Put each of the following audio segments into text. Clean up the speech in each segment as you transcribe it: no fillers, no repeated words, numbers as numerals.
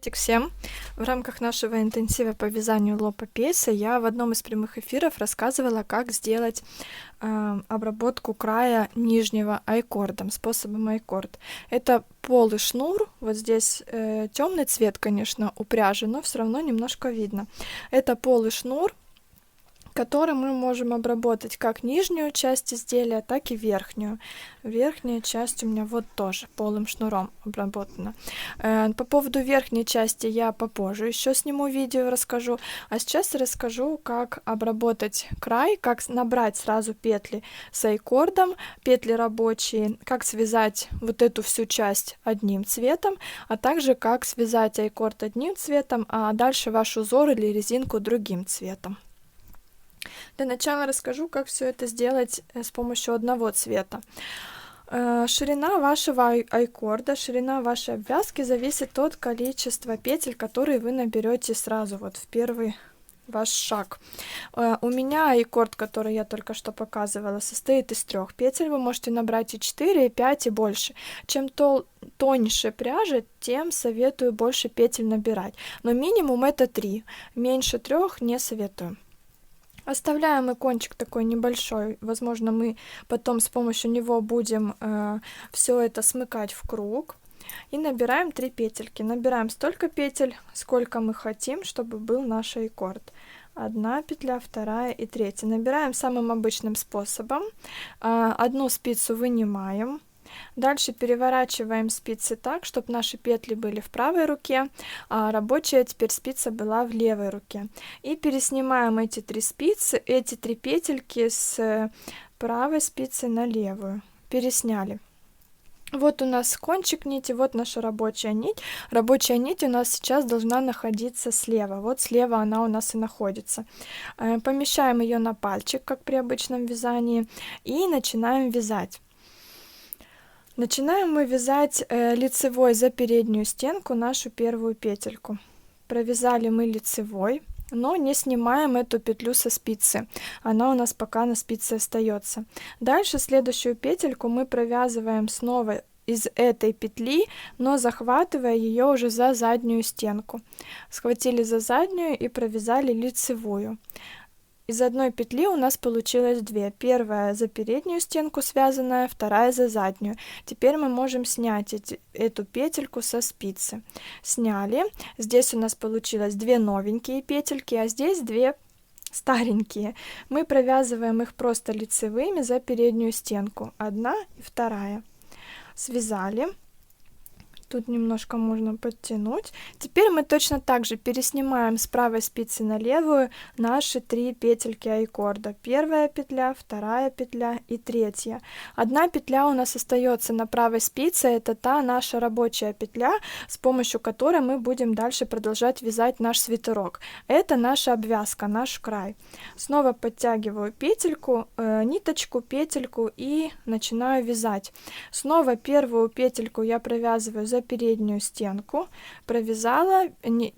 Приветик всем! В рамках нашего интенсива по вязанию лопа-пейса я в одном из прямых эфиров рассказывала, как сделать обработку края нижнего айкордом, способом айкорд. Это полый шнур, вот здесь темный цвет, конечно, у пряжи, но все равно немножко видно. Это полый шнур, которым мы можем обработать как нижнюю часть изделия, так и верхнюю. Верхняя часть у меня вот тоже полым шнуром обработана. По поводу верхней части я попозже еще сниму видео, расскажу. А сейчас расскажу, как обработать край, как набрать сразу петли с айкордом, петли рабочие, как связать вот эту всю часть одним цветом, а также как связать айкорд одним цветом, а дальше ваш узор или резинку другим цветом. Для начала расскажу, как все это сделать с помощью одного цвета. Ширина вашего айкорда, ширина вашей обвязки зависит от количества петель, которые вы наберете сразу вот в первый ваш шаг. У меня айкорд, который я только что показывала, состоит из 3 петель. Вы можете набрать и 4, и 5, и больше. Чем тоньше пряжа, тем советую больше петель набирать. Но минимум это 3. Меньше 3 не советую. Оставляем мы кончик такой небольшой, возможно, мы потом с помощью него будем все это смыкать в круг. И набираем 3 петельки. Набираем столько петель, сколько мы хотим, чтобы был наш айкорд. 1 петля, 2 и 3. Набираем самым обычным способом. Одну спицу вынимаем. Дальше переворачиваем спицы так, чтобы наши петли были в правой руке, а рабочая теперь спица была в левой руке. И переснимаем эти 3 спицы, эти 3 петельки с правой спицы на левую. Пересняли. Вот у нас кончик нити, вот наша рабочая нить. Рабочая нить у нас сейчас должна находиться слева. Вот слева она у нас и находится. Помещаем ее на пальчик, как при обычном вязании, и начинаем вязать. Начинаем мы вязать лицевой за переднюю стенку нашу первую петельку. Провязали мы лицевой, но не снимаем эту петлю со спицы. Она у нас пока на спице остается. Дальше следующую петельку мы провязываем снова из этой петли, но захватывая ее уже за заднюю стенку. Схватили за заднюю и провязали лицевую. Из одной петли у нас получилось 2. Первая за переднюю стенку связанная, вторая за заднюю. Теперь мы можем снять эту петельку со спицы. Сняли. Здесь у нас получилось 2 новенькие петельки, а здесь 2 старенькие. Мы провязываем их просто лицевыми за переднюю стенку. 1 и 2. Связали. Тут немножко можно подтянуть. Теперь мы точно так же переснимаем с правой спицы на левую наши 3 петельки айкорда. Первая петля, 2 петля и 3. 1 петля у нас остается на правой спице. Это та наша рабочая петля, с помощью которой мы будем дальше продолжать вязать наш свитерок. Это наша обвязка, наш край. Снова подтягиваю петельку, ниточку, петельку и начинаю вязать. Снова первую петельку я провязываю за переднюю стенку, провязала,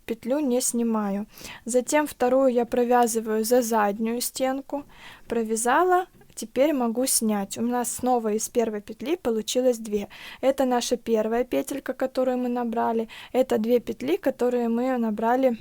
петлю не снимаю. Затем вторую я провязываю за заднюю стенку, провязала, теперь могу снять. У нас снова из первой петли получилось 2. Это наша первая петелька, которую мы набрали. Это 2 петли, которые мы набрали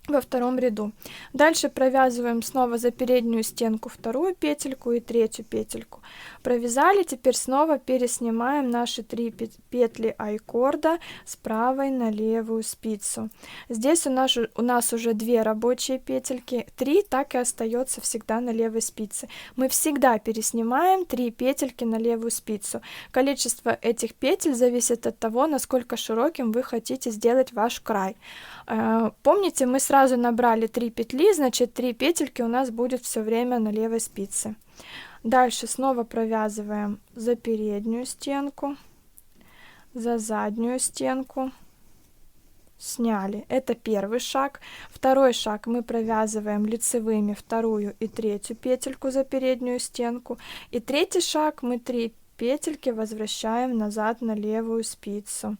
во втором ряду. Дальше провязываем снова за переднюю стенку вторую петельку и 3 петельку. Провязали, теперь снова переснимаем наши 3 петли айкорда с правой на левую спицу. Здесь у нас уже 2 рабочие петельки, 3 так и остается всегда на левой спице. Мы всегда переснимаем 3 петельки на левую спицу. Количество этих петель зависит от того, насколько широким вы хотите сделать ваш край. Помните, мы сразу набрали 3 петли, значит 3 петельки у нас будет все время на левой спице. Дальше снова провязываем за переднюю стенку, за заднюю стенку, сняли. Это первый шаг. Второй шаг мы провязываем лицевыми 2 и 3 петельку за переднюю стенку. И третий шаг мы 3 петельки возвращаем назад на левую спицу.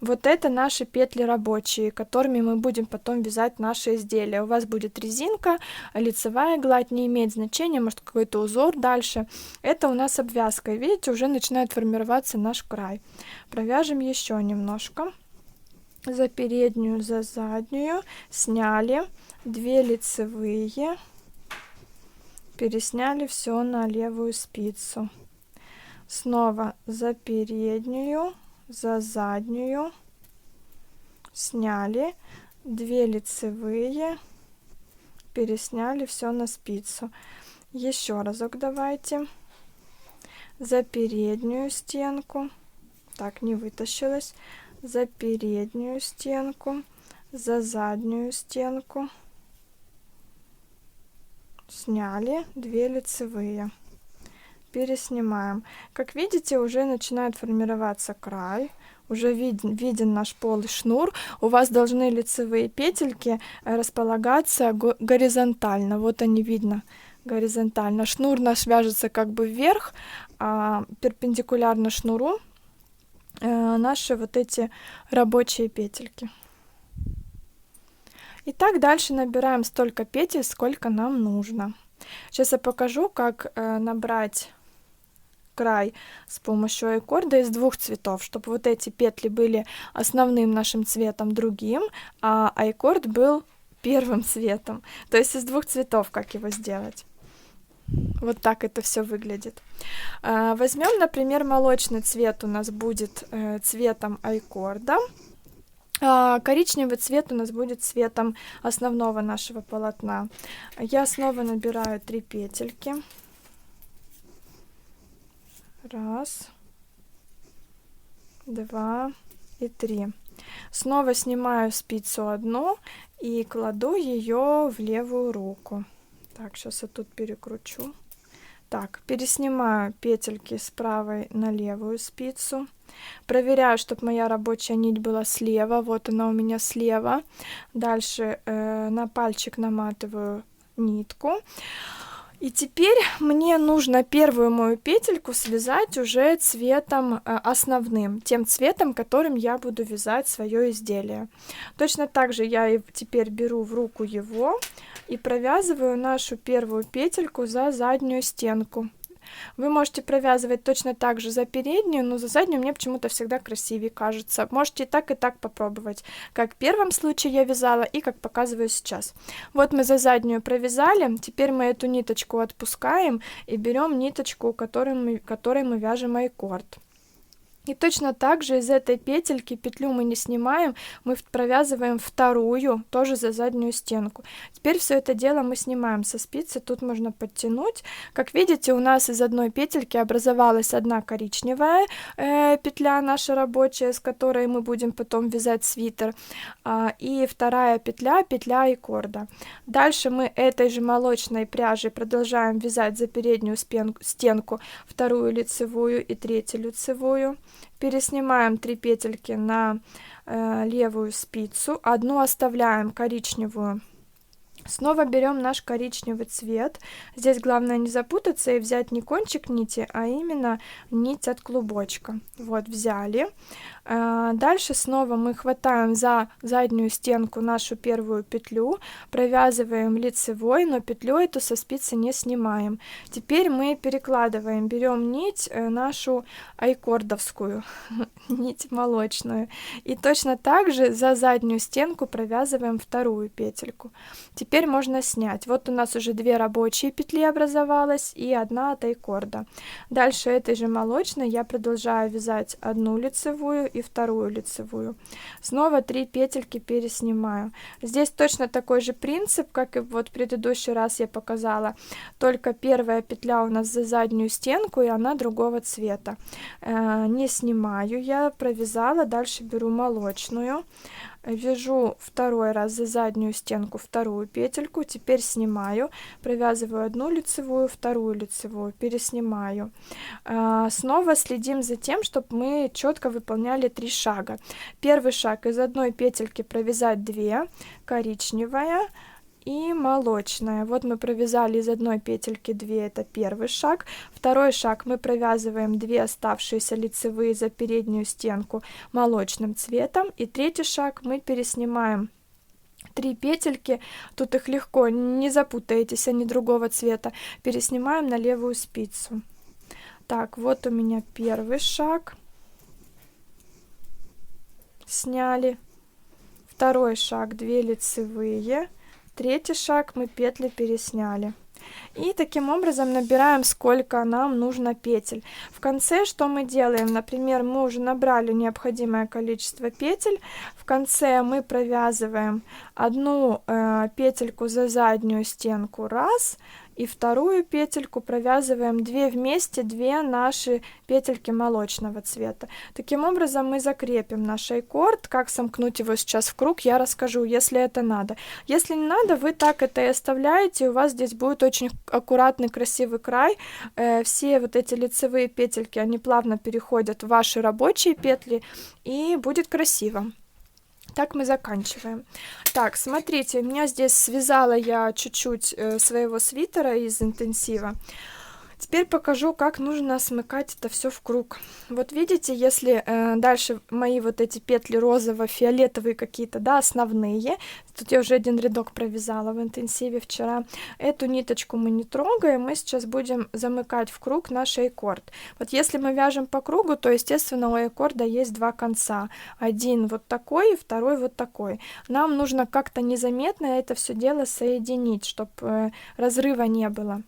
Вот это наши петли рабочие, которыми мы будем потом вязать наши изделия. У вас будет резинка, лицевая гладь, не имеет значения, может какой-то узор дальше. Это у нас обвязка. Видите, уже начинает формироваться наш край. Провяжем еще немножко. за переднюю, за заднюю, сняли 2 лицевые, пересняли все на левую спицу. Снова за переднюю, за заднюю, сняли 2 лицевые, пересняли все на спицу. Еще разок давайте. За переднюю стенку, так, не вытащилась, за переднюю стенку, за заднюю стенку, сняли 2 лицевые, переснимаем. Как видите, уже начинает формироваться край, уже виден наш полый шнур. У вас должны лицевые петельки располагаться горизонтально, вот они видно горизонтально. Шнур наш вяжется как бы вверх, а перпендикулярно шнуру наши вот эти рабочие петельки. И так дальше набираем столько петель, сколько нам нужно. Сейчас я покажу, как набрать край с помощью айкорда из 2 цветов, чтобы вот эти петли были основным нашим цветом, другим, а айкорд был первым цветом. То есть из 2 цветов как его сделать. Вот так это все выглядит. Возьмем, например, молочный цвет у нас будет цветом айкорда, а коричневый цвет у нас будет цветом основного нашего полотна. Я снова набираю 3 петельки. 1, 2 и 3. Снова снимаю спицу 1 и кладу ее в левую руку. Так, сейчас я тут перекручу. Так, переснимаю петельки с правой на левую спицу. Проверяю, чтобы моя рабочая нить была слева. Вот она у меня слева. Дальше на пальчик наматываю нитку. И теперь мне нужно первую мою петельку связать уже цветом основным, тем цветом, которым я буду вязать свое изделие. Точно так же я теперь беру в руку его и провязываю нашу первую петельку за заднюю стенку. Вы можете провязывать точно так же за переднюю, но за заднюю мне почему-то всегда красивее кажется. Можете и так попробовать, как в первом случае я вязала и как показываю сейчас. Вот мы за заднюю провязали, теперь мы эту ниточку отпускаем и берем ниточку, которой мы вяжем айкорд. И точно так же из этой петельки петлю мы не снимаем, мы провязываем вторую, тоже за заднюю стенку. Теперь все это дело мы снимаем со спицы, тут можно подтянуть. Как видите, у нас из одной петельки образовалась одна коричневая петля наша рабочая, с которой мы будем потом вязать свитер, и вторая петля, петля айкорда. Дальше мы этой же молочной пряжей продолжаем вязать за переднюю стенку вторую лицевую и третью лицевую. Переснимаем 3 петельки на левую спицу, одну оставляем коричневую. Снова берем наш коричневый цвет. Здесь главное не запутаться и взять не кончик нити, а именно нить от клубочка. Вот, взяли. Дальше снова мы хватаем за заднюю стенку нашу первую петлю, провязываем лицевой, но петлю эту со спицы не снимаем. Теперь мы перекладываем, берем нить нашу айкордовскую, нить молочную, и точно так же за заднюю стенку провязываем вторую петельку. Теперь можно снять. Вот у нас уже 2 рабочие петли образовалось и 1 от айкорда. Дальше этой же молочной я продолжаю вязать 1 лицевую и вторую лицевую. Снова 3 петельки переснимаю. Здесь точно такой же принцип, как и вот в предыдущий раз я показала, только первая петля у нас за заднюю стенку, и она другого цвета. Не снимаю, я провязала, дальше беру молочную, вяжу второй раз за заднюю стенку вторую петельку, теперь снимаю, провязываю 1 лицевую, вторую лицевую, переснимаю. Снова следим за тем, чтобы мы четко выполняли 3 шага. Первый шаг: из одной петельки провязать 2, коричневая и молочная. Вот мы провязали из одной петельки 2, это первый шаг. Второй шаг: мы провязываем 2 оставшиеся лицевые за переднюю стенку молочным цветом. И третий шаг: мы переснимаем 3 петельки, тут их легко, не запутаетесь, они другого цвета, переснимаем на левую спицу. Так, вот у меня первый шаг, сняли второй шаг 2 лицевые, третий шаг мы петли пересняли. И таким образом набираем, сколько нам нужно петель. В конце что мы делаем? Например, мы уже набрали необходимое количество петель. В конце мы провязываем одну петельку за заднюю стенку раз, и вторую петельку провязываем 2 вместе, 2 наши петельки молочного цвета. Таким образом мы закрепим наш аккорд. Как сомкнуть его сейчас в круг, я расскажу, если это надо. Если не надо, вы так это и оставляете, у вас здесь будет очень аккуратный красивый край. Все вот эти лицевые петельки, они плавно переходят в ваши рабочие петли, и будет красиво. Так мы заканчиваем. Так, смотрите, у меня здесь связала я чуть-чуть своего свитера из интенсива. Теперь покажу, как нужно смыкать это все в круг. Вот видите, если дальше мои вот эти петли розово-фиолетовые какие-то, да, основные, тут я уже один рядок провязала в интенсиве вчера, эту ниточку мы не трогаем, мы сейчас будем замыкать в круг наш аккорд. Вот если мы вяжем по кругу, то, естественно, у аккорда есть 2 конца. Один вот такой, второй вот такой. Нам нужно как-то незаметно это все дело соединить, чтобы разрыва не было.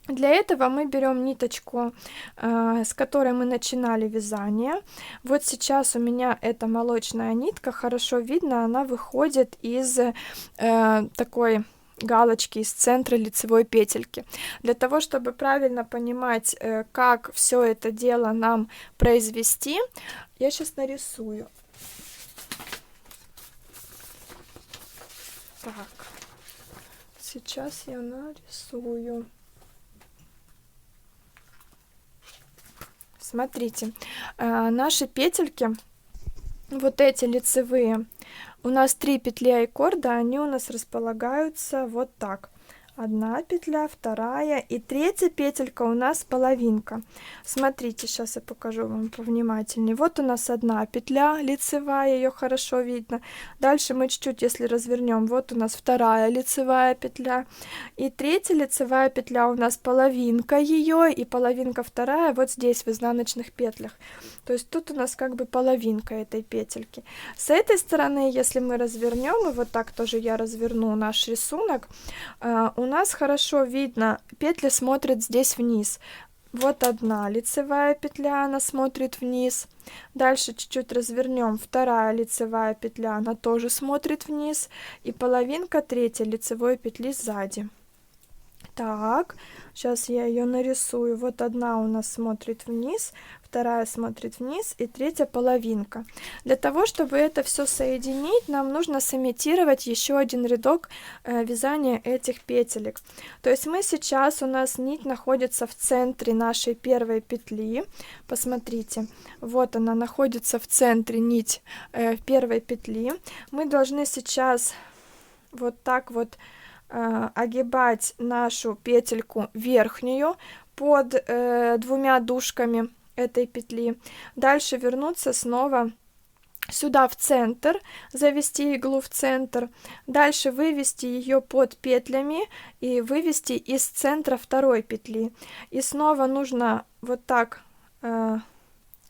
Для этого мы берем ниточку, с которой мы начинали вязание. Вот сейчас у меня эта молочная нитка, хорошо видно, она выходит из такой галочки, из центра лицевой петельки. Для того, чтобы правильно понимать, как все это дело нам произвести, я сейчас нарисую. Так, сейчас я нарисую. Смотрите, наши петельки, вот эти лицевые, у нас 3 петли аккорда, они у нас располагаются вот так. Одна петля, вторая и третья петелька у нас половинка. Смотрите, сейчас я покажу вам повнимательнее. Вот у нас одна петля лицевая, ее хорошо видно. Дальше мы чуть-чуть, если развернем, вот у нас вторая лицевая петля. И третья лицевая петля у нас половинка ее, и половинка вторая вот здесь в изнаночных петлях. То есть тут у нас как бы половинка этой петельки. С этой стороны, если мы развернем, и вот так тоже я разверну наш рисунок, у нас хорошо видно, петли смотрят здесь вниз. Вот одна лицевая петля, она смотрит вниз. Дальше чуть-чуть развернем, вторая лицевая петля, она тоже смотрит вниз. И половинка третьей лицевой петли сзади. Так, сейчас я ее нарисую. Вот одна у нас смотрит вниз, вторая смотрит вниз и третья половинка. Для того, чтобы это все соединить, нам нужно сымитировать еще один рядок вязания этих петелек. То есть мы сейчас, у нас нить находится в центре нашей первой петли. Посмотрите, вот она находится в центре, нить первой петли. Мы должны сейчас вот так вот огибать нашу петельку верхнюю под 2 дужками этой петли. Дальше вернуться снова сюда в центр, завести иглу в центр, дальше вывести ее под петлями и вывести из центра второй петли. И снова нужно вот так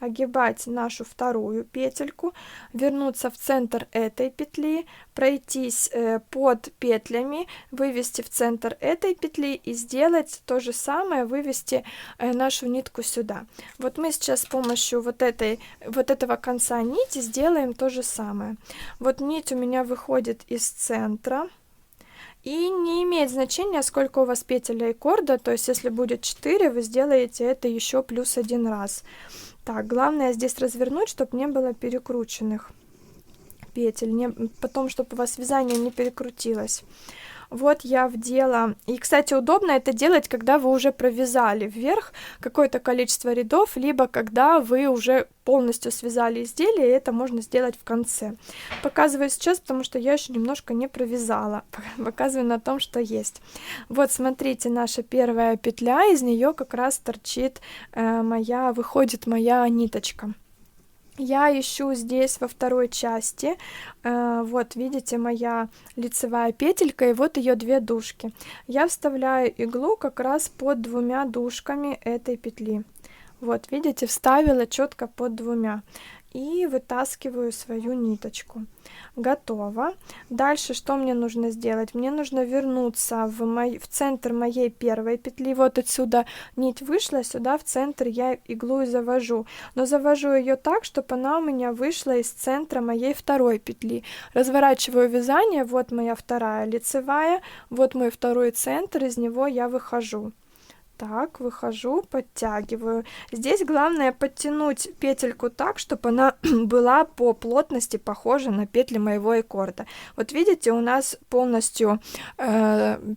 огибать нашу вторую петельку, вернуться в центр этой петли, пройтись под петлями, вывести в центр этой петли и сделать то же самое, вывести нашу нитку сюда. Вот мы сейчас с помощью вот этого конца нити сделаем то же самое. Вот нить у меня выходит из центра. И не имеет значения, сколько у вас петель аккорда, то есть если будет 4, вы сделаете это еще плюс 1 раз. Так, главное здесь развернуть, чтобы не было перекрученных петель, потом, чтобы у вас вязание не перекрутилось. Вот я вдела. И, кстати, удобно это делать, когда вы уже провязали вверх какое-то количество рядов, либо когда вы уже полностью связали изделие, и это можно сделать в конце. Показываю сейчас, потому что я еще немножко не провязала. Показываю на том, что есть. Вот, смотрите, наша первая петля, из нее как раз торчит выходит моя ниточка. Я ищу здесь во второй части, вот видите, моя лицевая петелька, и вот ее 2 дужки. Я вставляю иглу как раз под 2 дужками этой петли. Вот, видите, вставила четко под 2. и вытаскиваю свою ниточку. Готово. Дальше что мне нужно сделать? Мне нужно вернуться в центр моей первой петли. Вот отсюда нить вышла, сюда в центр я иглу и завожу. Но завожу ее так, чтобы она у меня вышла из центра моей второй петли. Разворачиваю вязание, вот моя вторая лицевая, вот мой второй центр, из него я выхожу. Так, выхожу, подтягиваю. Здесь главное подтянуть петельку так, чтобы она была по плотности похожа на петли моего аккорда. Вот видите, у нас полностью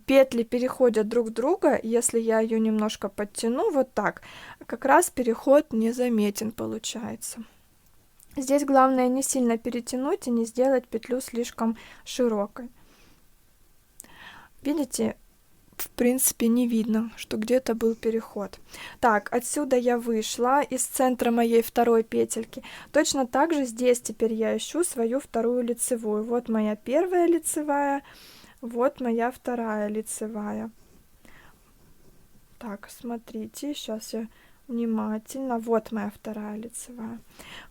петли переходят друг в друга. Если я ее немножко подтяну, вот так, как раз переход незаметен получается. Здесь главное не сильно перетянуть и не сделать петлю слишком широкой. Видите? В принципе не видно, что где-то был переход. Так, отсюда я вышла из центра моей второй петельки. Точно так же здесь теперь я ищу свою вторую лицевую. Вот моя первая лицевая, вот моя вторая лицевая. Так, смотрите, сейчас я внимательно. Вот моя вторая лицевая.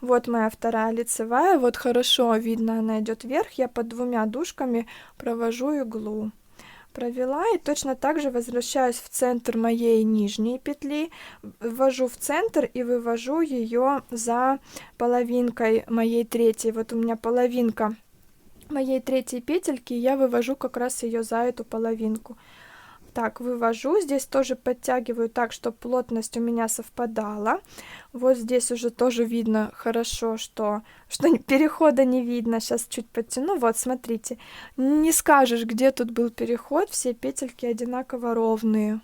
Вот моя вторая лицевая. Вот хорошо видно, она идет вверх. Я под двумя дужками провожу иглу. Провела и точно так же возвращаюсь в центр моей нижней петли, ввожу в центр и вывожу ее за половинкой моей третьей. Вот у меня половинка моей третьей петельки, я вывожу как раз ее за эту половинку. Так, вывожу, здесь тоже подтягиваю так, чтобы плотность у меня совпадала. Вот здесь уже тоже видно хорошо, что перехода не видно. Сейчас чуть подтяну, вот смотрите, не скажешь, где тут был переход, все петельки одинаково ровные.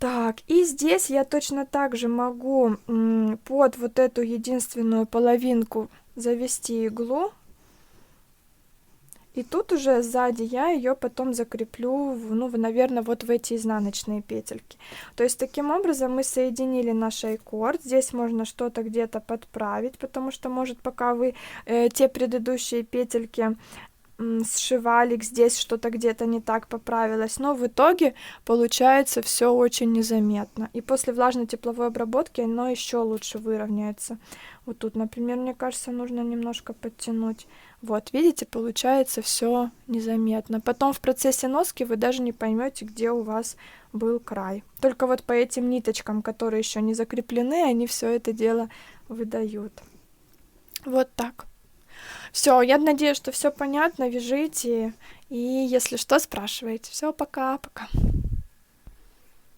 Так, и здесь я точно так же могу под вот эту единственную половинку завести иглу. И тут уже сзади я ее потом закреплю, ну, наверное, вот в эти изнаночные петельки. То есть таким образом мы соединили наш аккорд. Здесь можно что-то где-то подправить, потому что, может, пока вы те предыдущие петельки сшивали, здесь что-то где-то не так поправилось, но в итоге получается все очень незаметно. И после влажно-тепловой обработки оно еще лучше выровняется. Вот тут, например, мне кажется, нужно немножко подтянуть. Вот, видите, получается все незаметно. Потом в процессе носки вы даже не поймете, где у вас был край. Только вот по этим ниточкам, которые еще не закреплены, они все это дело выдают. Вот так. Все, я надеюсь, что все понятно, вяжите, и если что, спрашивайте. Все, пока-пока.